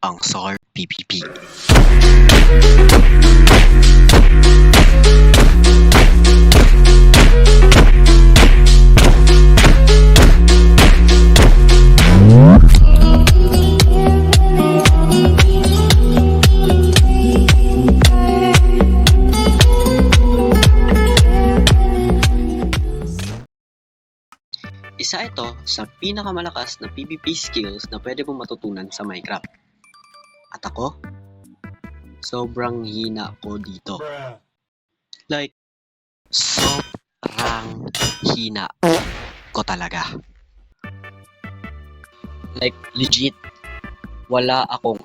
ang SWORD PvP. Isa ito sa pinakamalakas na PvP skills na pwede mong matutunan sa Minecraft. At ako, sobrang hina ko dito. Like, sobrang hina ko talaga. Like, legit, wala akong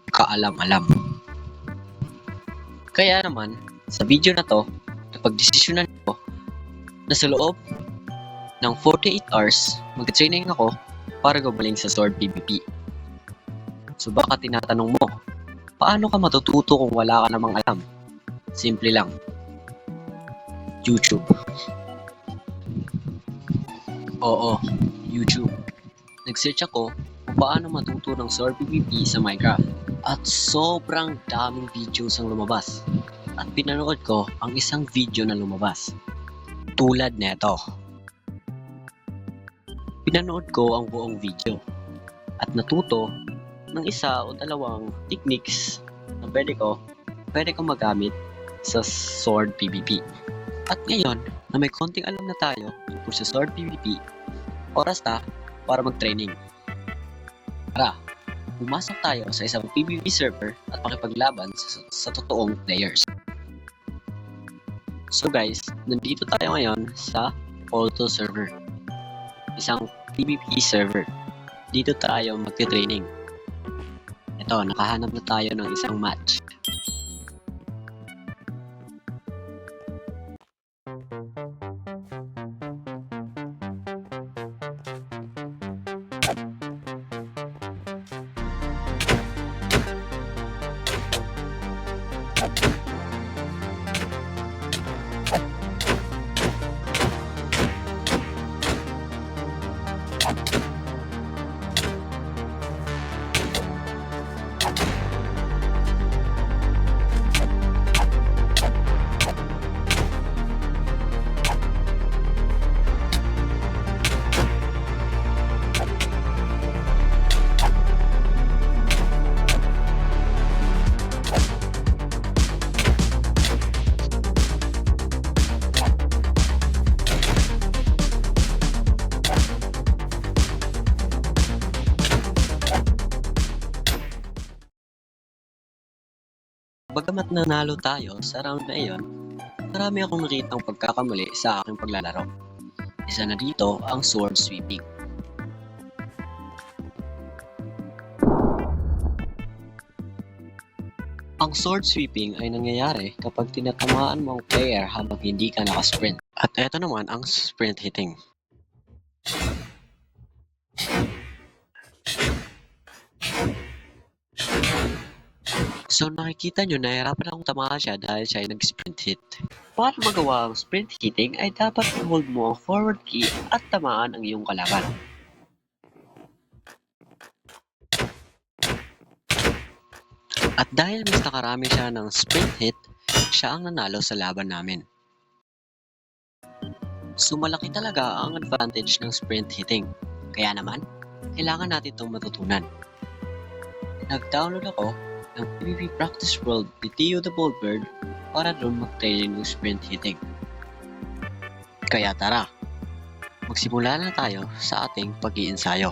kaalam-alam. Kaya naman, sa video na to, napagdesisyonan ko na sa loob ng 48 hours, mag-training ako para gumaling sa SWORD PvP. So baka tinatanong mo, paano ka matututo kung wala ka namang alam? Simple lang. YouTube. Oo, YouTube. Nag-search ako kung paano matuto ng SWORD PvP sa Minecraft. At sobrang daming videos ang lumabas. At pinanood ko ang isang video na lumabas. Tulad neto. Pinanood ko ang buong video at natuto ng isa o dalawang techniques na pwede ko magamit sa SWORD PvP. At ngayon na may konting alam na tayo tungkol sa SWORD PvP, oras na para mag-training. Tara, pumasok tayo sa isang PvP server at makipaglaban sa totoong players. So guys, nandito tayo ngayon sa Auto server. Isang PvP server. Dito tayo magte-training. Ito, nakahanap na tayo ng isang match. Bagamat nanalo tayo sa round na iyon, marami akong nakitang pagkakamali sa aking paglalaro. Isa na dito ang sword sweeping. Ang sword sweeping ay nangyayari kapag tinatamaan mo ang player habang hindi ka nakasprint. At eto naman ang sprint hitting. So nakikita nyo, nahirapan akong tamaan siya dahil siya ay nag-sprint hit. Para magawa ang sprint hitting ay dapat i-hold mo ang forward key at tamaan ang iyong kalaban. At dahil mas nakarami siya ng sprint hit, siya ang nanalo sa laban namin. So malaki talaga ang advantage ng sprint hitting. Kaya naman, kailangan natin itong matutunan. Nag-download ako ng PvP Practice World ni Theo the Boldbird para doon mag-training ng sprint hitting. Kaya tara, magsimula na tayo sa ating pag-iensayo.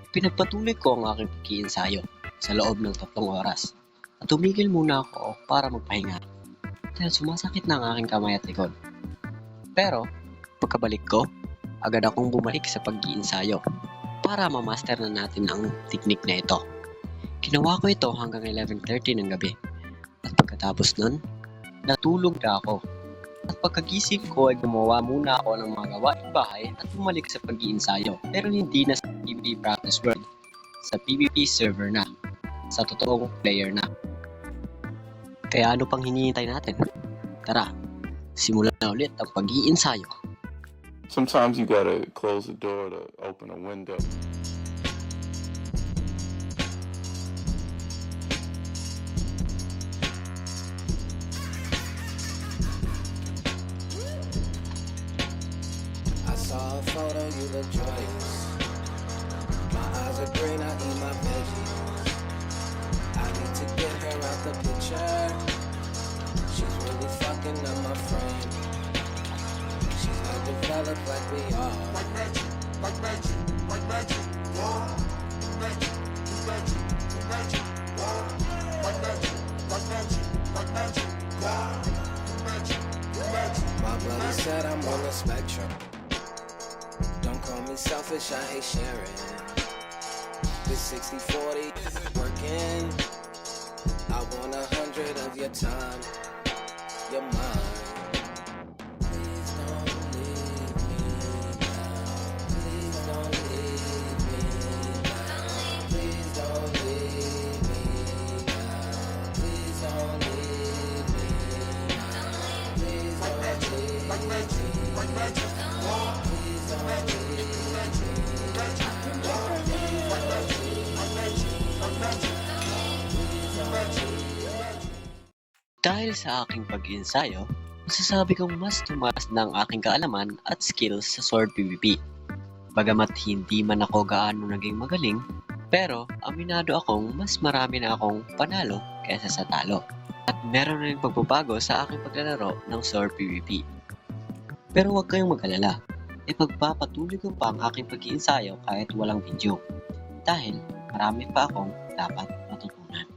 Pinagpatuloy ko ang aking pag-iensayo sa loob ng 3 oras at tumigil muna ako para magpahinga dahil sumasakit na ang aking kamay at likod. Pero pagkabalik ko, agad akong bumalik sa pag-iensayo para ma-master na natin ang teknik na ito. Ginawa ko ito hanggang 11:30 ng gabi at pagkatapos nun, natulog na ako. At pagkagising ko ay gumawa muna ako ng mga gawaing bahay at bumalik sa pag-iensayo pero hindi na sa PvP Practice World, sa PvP server na, sa totoong player na. Kaya ano pang hinihintay natin? Tara, simulan na ulit ang pag-iensayo. Sometimes you gotta close the door to open a window. I saw a photo, you look joyous. My eyes are green, I eat my veggies. I need to get her out the picture. She's really fucking up my frame. She's not developed like we are. Like magic, like magic, like magic. Whoa, magic, magic, magic. Whoa, like magic, like magic, like magic. Whoa, magic, magic. My brother said I'm on the spectrum. Don't call me selfish, I hate sharing. This 60-40 working. I want 100 of your time, your mind. Please don't leave me now. Please don't leave me now. Please don't leave me now. Please don't leave me now. Please don't leave me now. Please don't leave me now. Dahil sa aking pag-iensayo, masasabi kong mas tumaas na ang aking kaalaman at skills sa sword PvP. Bagamat hindi man ako gaano naging magaling, pero aminado akong mas marami na akong panalo kaysa sa talo. At meron na rin pagbabago sa aking paglalaro ng sword PvP. Pero huwag kayong mag-alala, ipagpapatuloy ko pa ang aking pag-iensayo kahit walang video. Dahil marami pa akong dapat matutunan.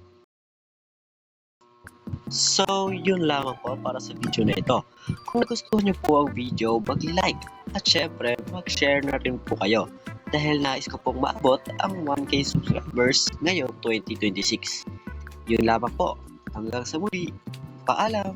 So, yun lamang po para sa video na ito. Kung nagustuhan niyo po ang video, mag-like at syempre mag-share na rin po kayo dahil nais ko pong maabot ang 1K subscribers ngayong 2026. Yun lamang po. Hanggang sa muli. Paalam!